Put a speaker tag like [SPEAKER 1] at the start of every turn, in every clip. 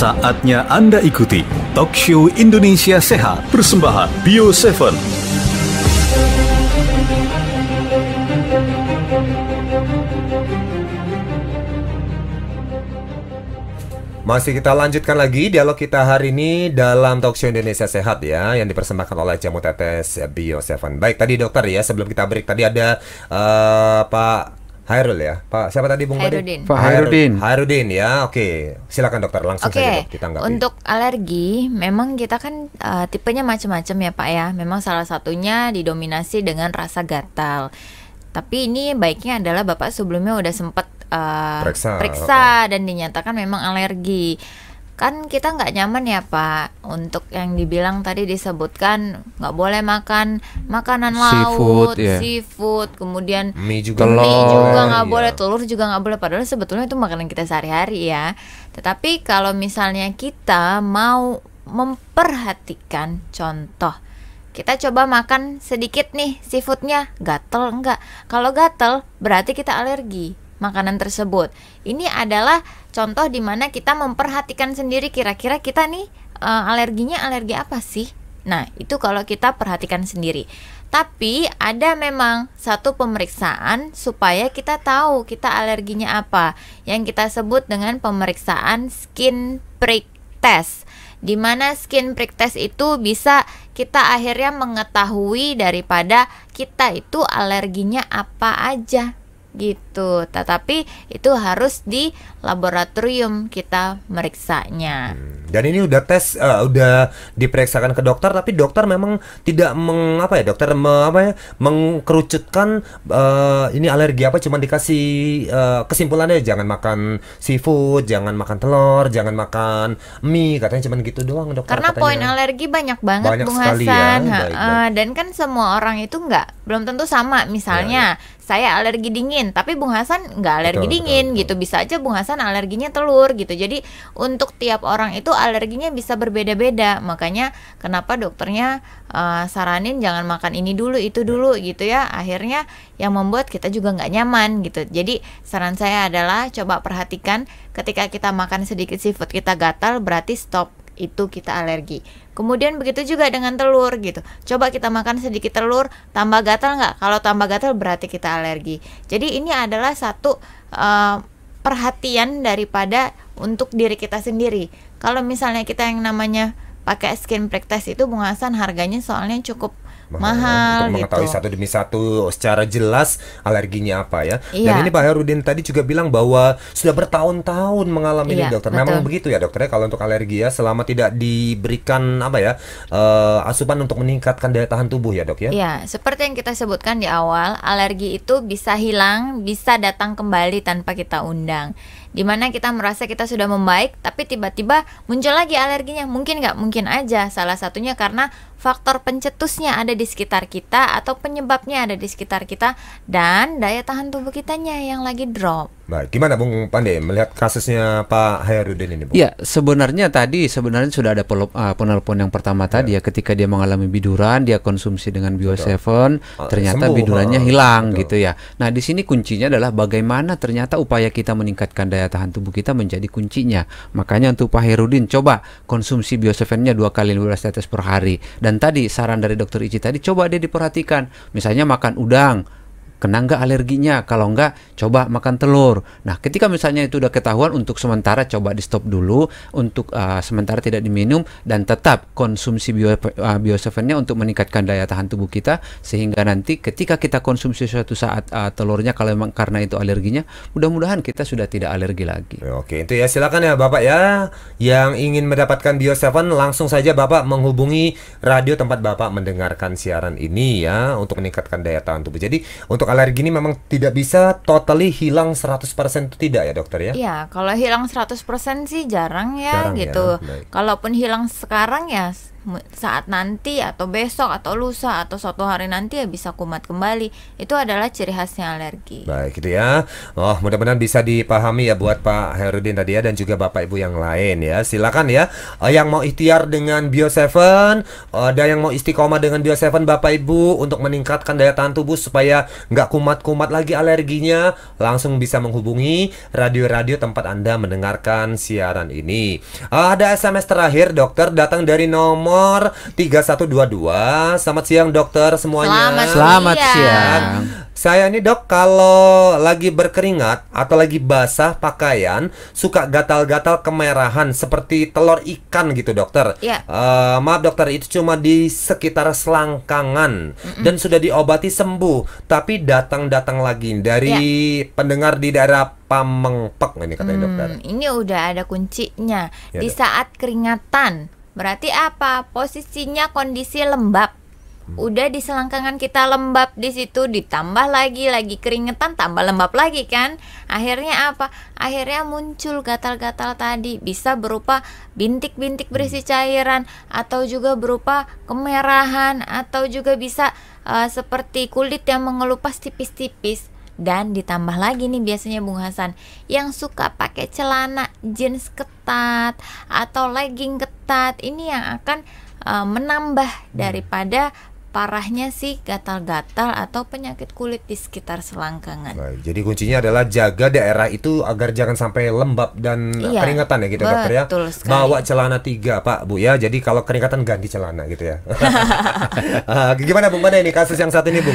[SPEAKER 1] Saatnya Anda ikuti Talk Show Indonesia Sehat persembahan Bio7.
[SPEAKER 2] Masih kita lanjutkan lagi dialog kita hari ini dalam Talk Show Indonesia Sehat ya, yang dipersembahkan oleh jamu tetes Bio7. Baik, tadi dokter ya, sebelum kita break tadi ada Pak Hairul ya, Pak siapa tadi Bung
[SPEAKER 3] Hairudin.
[SPEAKER 2] Pak Hairudin ya, oke, silakan dokter langsung saja dok, ditanggapi.
[SPEAKER 3] Untuk alergi, memang kita kan tipenya macam-macam ya Pak ya. Memang salah satunya didominasi dengan rasa gatal. Tapi ini baiknya adalah Bapak sebelumnya udah sempat periksa dan dinyatakan memang alergi. Kan kita nggak nyaman ya Pak untuk yang dibilang tadi disebutkan nggak boleh makan makanan laut, seafood, kemudian mie juga nggak boleh, telur juga nggak boleh. Padahal sebetulnya itu makanan kita sehari-hari ya. Tetapi kalau misalnya kita mau memperhatikan, contoh kita coba makan sedikit nih seafoodnya, gatel enggak? Kalau gatel berarti kita alergi makanan tersebut. Ini adalah contoh di mana kita memperhatikan sendiri kira-kira kita nih alerginya alergi apa sih? Nah, itu kalau kita perhatikan sendiri. Tapi ada memang satu pemeriksaan supaya kita tahu kita alerginya apa, yang kita sebut dengan pemeriksaan skin prick test. Di mana skin prick test itu bisa kita akhirnya mengetahui daripada kita itu alerginya apa aja gitu. Tetapi itu harus di laboratorium kita meriksanya.
[SPEAKER 2] Dan ini udah tes, udah diperiksakan ke dokter, tapi dokter memang tidak mengkerucutkan ini alergi apa, cuma dikasih kesimpulannya jangan makan seafood, jangan makan telur, jangan makan mie, katanya cuma gitu doang dokter.
[SPEAKER 3] Karena
[SPEAKER 2] katanya
[SPEAKER 3] poin alergi banyak banget Bung Hasan ya. Dan kan semua orang itu belum tentu sama. Misalnya saya alergi dingin, tapi Bung Hasan nggak alergi dingin gitu. Bisa aja Bung Hasan alerginya telur gitu. Jadi untuk tiap orang itu alerginya bisa berbeda-beda. Makanya kenapa dokternya saranin jangan makan ini dulu, itu dulu gitu ya. Akhirnya yang membuat kita juga nggak nyaman gitu. Jadi saran saya adalah coba perhatikan ketika kita makan sedikit seafood kita gatal, berarti stop, itu kita alergi. Kemudian begitu juga dengan telur gitu. Coba kita makan sedikit telur, tambah gatal nggak? Kalau tambah gatal berarti kita alergi. Jadi ini adalah satu perhatian daripada untuk diri kita sendiri. Kalau misalnya kita yang namanya pakai skin prick test itu Bung Hasan harganya soalnya cukup mahal
[SPEAKER 2] untuk mengetahui
[SPEAKER 3] gitu.
[SPEAKER 2] Satu demi satu secara jelas alerginya apa ya.
[SPEAKER 3] Iya.
[SPEAKER 2] Dan ini Pak Hairudin tadi juga bilang bahwa sudah bertahun-tahun mengalami ini dokter. Memang begitu ya dokternya, kalau untuk alergi ya, selama tidak diberikan asupan untuk meningkatkan daya tahan tubuh ya dok ya.
[SPEAKER 3] Iya, seperti yang kita sebutkan di awal, alergi itu bisa hilang, bisa datang kembali tanpa kita undang. Dimana kita merasa kita sudah membaik, tapi tiba-tiba muncul lagi alerginya. Mungkin nggak? Mungkin aja. Salah satunya karena faktor pencetusnya ada di sekitar kita atau penyebabnya ada di sekitar kita, dan daya tahan tubuh kitanya yang lagi drop.
[SPEAKER 2] Baik, gimana Bung Pandey melihat kasusnya Pak Hairudin ini, Bung?
[SPEAKER 4] Ya, sebenarnya sudah ada penelpon yang pertama tadi ya, ketika dia mengalami biduran, dia konsumsi dengan Bio7, ternyata bidurannya hilang gitu ya. Nah, di sini kuncinya adalah bagaimana ternyata upaya kita meningkatkan daya tahan tubuh kita menjadi kuncinya. Makanya untuk Pak Hairudin, coba konsumsi Bio7-nya 2 kali 15 tetes per hari. Dan tadi saran dari Dokter Ici tadi, coba dia diperhatikan. Misalnya makan udang, kena nggak alerginya? Kalau nggak, coba makan telur. Nah, ketika misalnya itu udah ketahuan, untuk sementara coba di stop dulu, untuk sementara tidak diminum, dan tetap konsumsi Bio7-nya untuk meningkatkan daya tahan tubuh kita, sehingga nanti ketika kita konsumsi suatu saat telurnya, kalau memang karena itu alerginya, mudah-mudahan kita sudah tidak alergi lagi.
[SPEAKER 2] Oke, itu ya, silakan ya Bapak ya, yang ingin mendapatkan Bio7 langsung saja Bapak menghubungi radio tempat Bapak mendengarkan siaran ini ya, untuk meningkatkan daya tahan tubuh. Jadi untuk alergi ini memang tidak bisa totally hilang 100% itu tidak ya dokter ya?
[SPEAKER 3] Iya, kalau hilang 100% sih jarang ya gitu.
[SPEAKER 2] Ya,
[SPEAKER 3] kalaupun hilang sekarang ya saat nanti atau besok atau lusa atau suatu hari nanti ya bisa kumat kembali. Itu adalah ciri khasnya alergi.
[SPEAKER 2] Baik, gitu ya. Oh, mudah-mudahan bisa dipahami ya buat Pak Herudin tadi ya, dan juga Bapak Ibu yang lain ya. Silakan ya, yang mau ikhtiar dengan Bio7, ada yang mau istiqomah dengan Bio7 Bapak Ibu untuk meningkatkan daya tahan tubuh supaya nggak kumat-kumat lagi alerginya, langsung bisa menghubungi radio-radio tempat Anda mendengarkan siaran ini. Ada SMS terakhir dokter datang dari nomor 3122. Selamat siang dokter semuanya.
[SPEAKER 4] Selamat siang.
[SPEAKER 2] Saya ini dok, kalau lagi berkeringat atau lagi basah pakaian, suka gatal-gatal kemerahan seperti telur ikan gitu dokter.
[SPEAKER 3] Ya.
[SPEAKER 2] Maaf dokter, itu cuma di sekitar selangkangan dan sudah diobati sembuh, tapi datang-datang lagi dari pendengar di daerah Pamengpek ini katanya dokter.
[SPEAKER 3] Ini udah ada kuncinya.
[SPEAKER 2] Ya,
[SPEAKER 3] Di
[SPEAKER 2] dok.
[SPEAKER 3] saat keringatan, berarti apa? Posisinya kondisi lembab. Udah di selangkangan kita lembab di situ, ditambah lagi keringetan, tambah lembab lagi kan. Akhirnya apa? Akhirnya muncul gatal-gatal tadi. Bisa berupa bintik-bintik berisi cairan, atau juga berupa kemerahan, atau juga bisa seperti kulit yang mengelupas tipis-tipis. Dan ditambah lagi nih biasanya Bung Hasan, yang suka pakai celana jeans ketat atau legging ketat, ini yang akan menambah daripada parahnya si gatal-gatal atau penyakit kulit di sekitar selangkangan.
[SPEAKER 2] Baik, jadi kuncinya adalah jaga daerah itu agar jangan sampai lembab dan
[SPEAKER 3] Iya,
[SPEAKER 2] keringatan ya gitu dokter ya.
[SPEAKER 3] betul sekali.
[SPEAKER 2] Bawa celana 3 Pak Bu ya. Jadi kalau keringatan ganti celana gitu ya. Gimana Bung, mana ini kasus yang satu ini Bung?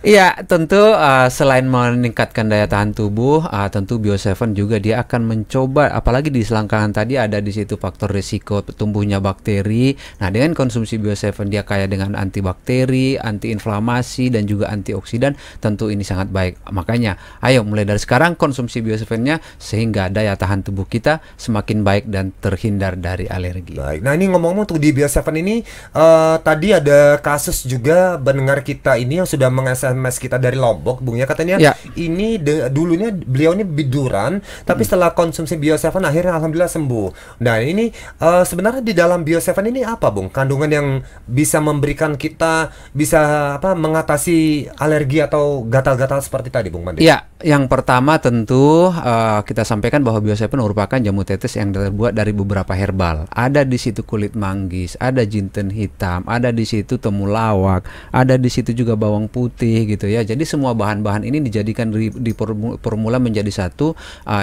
[SPEAKER 4] Iya, tentu selain meningkatkan daya tahan tubuh, tentu Bio7 juga dia akan mencoba, apalagi di selangkangan tadi ada di situ faktor risiko tumbuhnya bakteri. Nah, dengan konsumsi Bio7 dia kaya dengan antibakteri, antiinflamasi dan juga antioksidan, tentu ini sangat baik. Makanya, ayo mulai dari sekarang konsumsi Bio7-nya sehingga daya tahan tubuh kita semakin baik dan terhindar dari alergi.
[SPEAKER 2] Baik. Nah, ini ngomong-ngomong tuh di Bio7 ini tadi ada kasus juga pendengar kita ini yang sudah meng-SMS kita dari Lombok, Bung ya, katanya
[SPEAKER 4] Ya.
[SPEAKER 2] ini dulunya beliau ini biduran, tapi setelah konsumsi Bio7 akhirnya alhamdulillah sembuh. Nah, ini sebenarnya di dalam Bio7 ini apa, Bung? Kandungan yang bisa memberikan kita bisa mengatasi alergi atau gatal-gatal seperti tadi, Bung Mandi?
[SPEAKER 4] Ya, yang pertama tentu kita sampaikan bahwa Bio7 merupakan jamu tetes yang terbuat dari beberapa herbal. Ada di situ kulit manggis, ada jinten hitam, ada di situ temulawak, ada di situ juga bawang putih gitu ya. Jadi semua bahan-bahan ini dijadikan di formula menjadi satu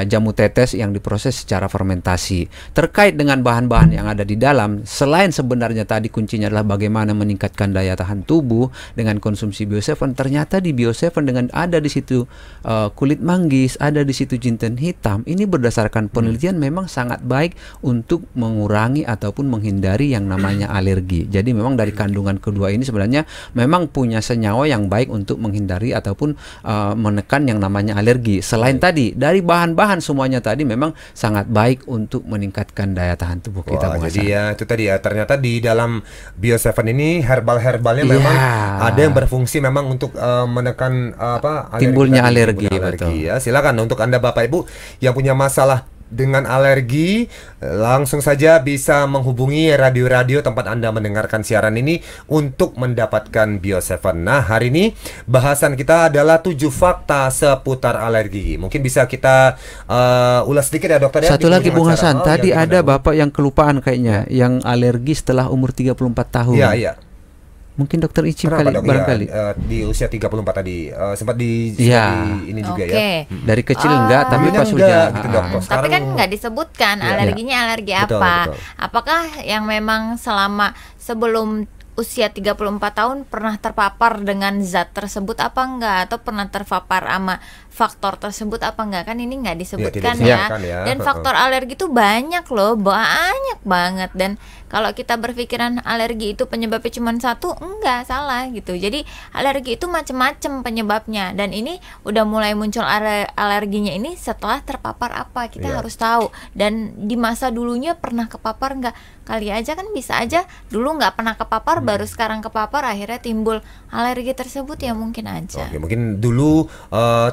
[SPEAKER 4] jamu tetes yang diproses secara fermentasi. Terkait dengan bahan-bahan yang ada di dalam, selain sebenarnya tadi kuncinya adalah bagaimana meningkatkan daya tahan tubuh dengan konsumsi Bio7, ternyata di Bio7 dengan ada di situ kulit manggis, ada di situ jinten hitam. Ini berdasarkan penelitian memang sangat baik untuk mengurangi ataupun menghindari yang namanya alergi. Jadi memang dari kandungan kedua ini sebenarnya memang punya senyawa yang baik untuk menghindari ataupun menekan yang namanya alergi. Selain tadi dari bahan-bahan semuanya tadi memang sangat baik untuk meningkatkan daya tahan tubuh kita.
[SPEAKER 2] Wah, jadi ya itu tadi ya, ternyata di dalam Bio7 ini herbal-herbalnya memang ada yang berfungsi memang untuk menekan
[SPEAKER 4] timbulnya alergi,
[SPEAKER 2] ya. Silakan untuk Anda Bapak Ibu yang punya masalah dengan alergi, langsung saja bisa menghubungi radio-radio tempat Anda mendengarkan siaran ini untuk mendapatkan Bio7. Nah, hari ini bahasan kita adalah 7 fakta seputar alergi. Mungkin bisa kita ulas sedikit ya dokter ya.
[SPEAKER 4] Satu lagi Bung Hasan, tadi ada Bapak yang kelupaan kayaknya, yang alergi setelah umur 34 tahun.
[SPEAKER 2] Iya, iya.
[SPEAKER 4] Mungkin dokter Icip
[SPEAKER 2] Kenapa,
[SPEAKER 4] kali
[SPEAKER 2] dok?
[SPEAKER 4] barangkali.
[SPEAKER 2] Di usia 34 tadi sempat di ini juga ya.
[SPEAKER 4] Dari kecil enggak, tapi
[SPEAKER 2] Dulunya
[SPEAKER 4] pas
[SPEAKER 2] enggak,
[SPEAKER 4] udah
[SPEAKER 2] gitu, dok.
[SPEAKER 3] Tapi
[SPEAKER 2] Sekarang-
[SPEAKER 3] kan nggak disebutkan alerginya alergi
[SPEAKER 2] Betul,
[SPEAKER 3] apa.
[SPEAKER 2] betul.
[SPEAKER 3] Apakah yang memang selama sebelum usia 34 tahun pernah terpapar dengan zat tersebut apa enggak, atau pernah terpapar sama faktor tersebut apa enggak, kan ini nggak disebutkan
[SPEAKER 2] tidak
[SPEAKER 3] ya.
[SPEAKER 2] disebutkan ya.
[SPEAKER 3] Dan faktor alergi itu banyak loh, banyak banget. Dan kalau kita berpikiran alergi itu penyebabnya cuma satu, enggak, salah gitu. Jadi alergi itu macam-macam penyebabnya, dan ini udah mulai muncul alerginya ini setelah terpapar apa, kita harus tahu. Dan di masa dulunya pernah kepapar enggak, kali aja kan bisa aja dulu nggak pernah kepapar, baru sekarang kepapar akhirnya timbul alergi tersebut, ya mungkin aja.
[SPEAKER 2] Oke, mungkin dulu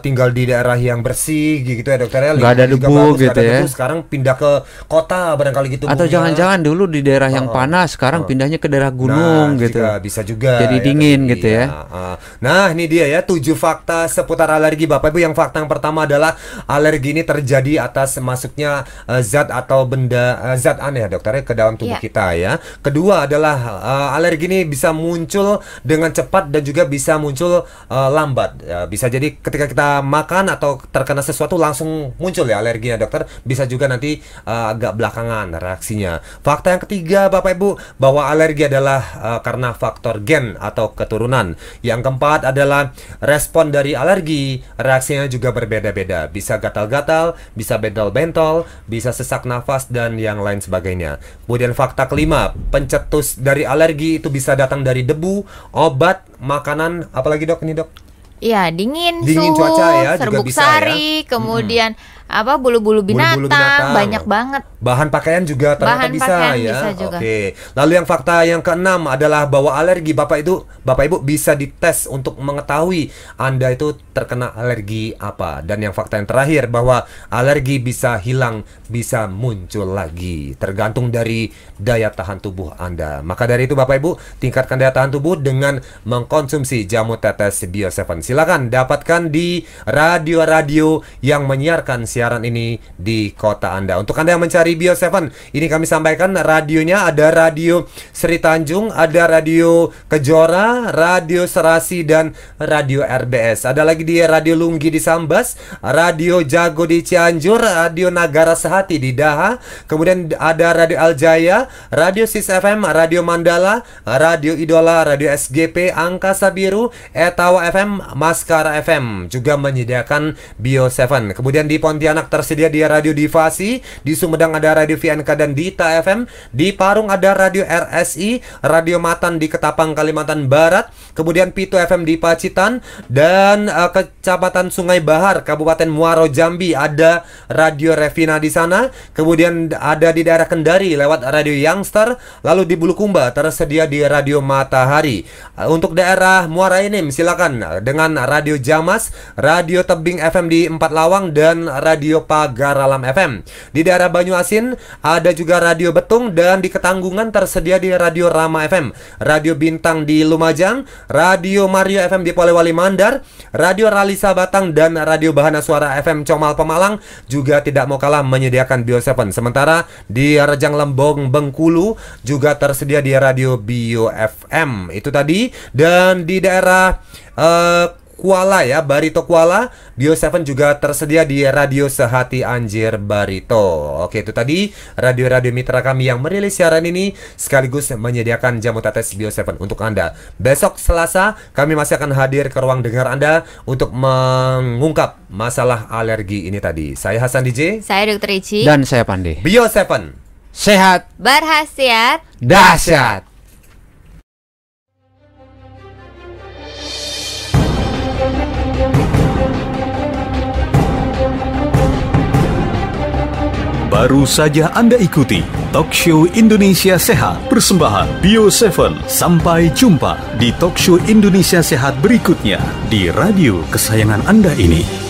[SPEAKER 2] tinggal di daerah yang bersih gitu ya dokter ya.
[SPEAKER 4] Nggak ada
[SPEAKER 2] lingkungan juga
[SPEAKER 4] debu
[SPEAKER 2] bagus, nggak
[SPEAKER 4] gitu
[SPEAKER 2] ada
[SPEAKER 4] ya.
[SPEAKER 2] debu, sekarang pindah ke kota barangkali gitu.
[SPEAKER 4] Atau
[SPEAKER 2] Bu, ya.
[SPEAKER 4] jangan-jangan dulu di daerah daerah yang panas sekarang pindahnya ke daerah gunung gitu.
[SPEAKER 2] Bisa juga.
[SPEAKER 4] Jadi
[SPEAKER 2] ya,
[SPEAKER 4] dingin
[SPEAKER 2] tadi,
[SPEAKER 4] gitu ya.
[SPEAKER 2] Nah, ini dia ya 7 fakta seputar alergi Bapak Ibu. Yang fakta yang pertama adalah alergi ini terjadi atas masuknya zat atau benda zat aneh ya dokter ke dalam tubuh kita ya. Kedua adalah alergi ini bisa muncul dengan cepat dan juga bisa muncul lambat. Bisa jadi ketika kita makan atau terkena sesuatu langsung muncul ya alerginya dokter. Bisa juga nanti agak belakangan reaksinya. Fakta yang ketiga Bapak Ibu bahwa alergi adalah karena faktor gen atau keturunan. Yang keempat adalah respon dari alergi, reaksinya juga berbeda-beda. Bisa gatal-gatal, bisa bentol-bentol, bisa sesak nafas dan yang lain sebagainya. Kemudian fakta kelima, pencetus dari alergi itu bisa datang dari debu, obat, makanan, apalagi dok ini dok?
[SPEAKER 3] Iya, dingin
[SPEAKER 2] suhu, cuaca ya,
[SPEAKER 3] serbuk
[SPEAKER 2] juga bisa
[SPEAKER 3] sari,
[SPEAKER 2] ya.
[SPEAKER 3] kemudian bulu-bulu binatang, banyak banget.
[SPEAKER 2] Bahan pakaian juga ternyata bisa ya. Oke. Lalu yang fakta yang keenam adalah bahwa alergi Bapak Ibu bisa dites untuk mengetahui Anda itu terkena alergi apa. Dan yang fakta yang terakhir bahwa alergi bisa hilang, bisa muncul lagi tergantung dari daya tahan tubuh Anda. Maka dari itu Bapak Ibu, tingkatkan daya tahan tubuh dengan mengkonsumsi jamu tetes Bio7. Silakan dapatkan di radio-radio yang menyiarkan siaran ini di kota Anda. Untuk Anda yang mencari Bio7, ini kami sampaikan radionya ada radio Sri Tanjung, ada radio Kejora, radio Serasi dan radio RBS. Ada lagi di radio Lunggi di Sambas, radio Jago di Cianjur, radio Nagara Sehati di Daha, kemudian ada radio Aljaya, radio Sis FM, radio Mandala, radio Idola, radio SGP, Angkasa Biru, Etawa FM, Maskara FM juga menyediakan Bio7. Kemudian di Pontianak tersedia di radio Divasi, di Sumedang ada radio VNK dan Dita FM, di Parung ada radio RSI, radio Matan di Ketapang Kalimantan Barat, kemudian Pitu FM di Pacitan dan Kecamatan Sungai Bahar Kabupaten Muaro Jambi ada radio Revina di sana, kemudian ada di daerah Kendari lewat radio Youngster, lalu di Bulukumba tersedia di radio Matahari. Untuk daerah Muara Enim silakan dengan radio Jamas, radio Tebing FM di Empat Lawang dan radio Pagar Alam FM. Di daerah Banyuasin ada juga radio Betung dan di Ketanggungan tersedia di radio Rama FM, radio Bintang di Lumajang, radio Mario FM di Polewali Mandar, radio Ralisa Batang dan radio Bahana Suara FM Comal Pemalang juga tidak mau kalah menyediakan Bio7. Sementara di Rejang Lembong Bengkulu juga tersedia di radio Bio FM. Itu tadi. Dan di daerah Kuala ya, Barito Kuala, Bio7 juga tersedia di radio Sehati Anjir Barito. Oke, itu tadi radio-radio mitra kami yang merilis siaran ini sekaligus menyediakan jamu tetes Bio7 untuk Anda. Besok Selasa kami masih akan hadir ke ruang dengar Anda untuk mengungkap masalah alergi ini tadi. Saya Hasan DJ,
[SPEAKER 3] saya Dr. Ici,
[SPEAKER 4] dan saya Pande.
[SPEAKER 2] Bio7,
[SPEAKER 4] sehat
[SPEAKER 3] berhasiat
[SPEAKER 4] dahsyat.
[SPEAKER 1] Baru saja Anda ikuti Talk Show Indonesia Sehat persembahan Bio7. Sampai jumpa di Talk Show Indonesia Sehat berikutnya di radio kesayangan Anda ini.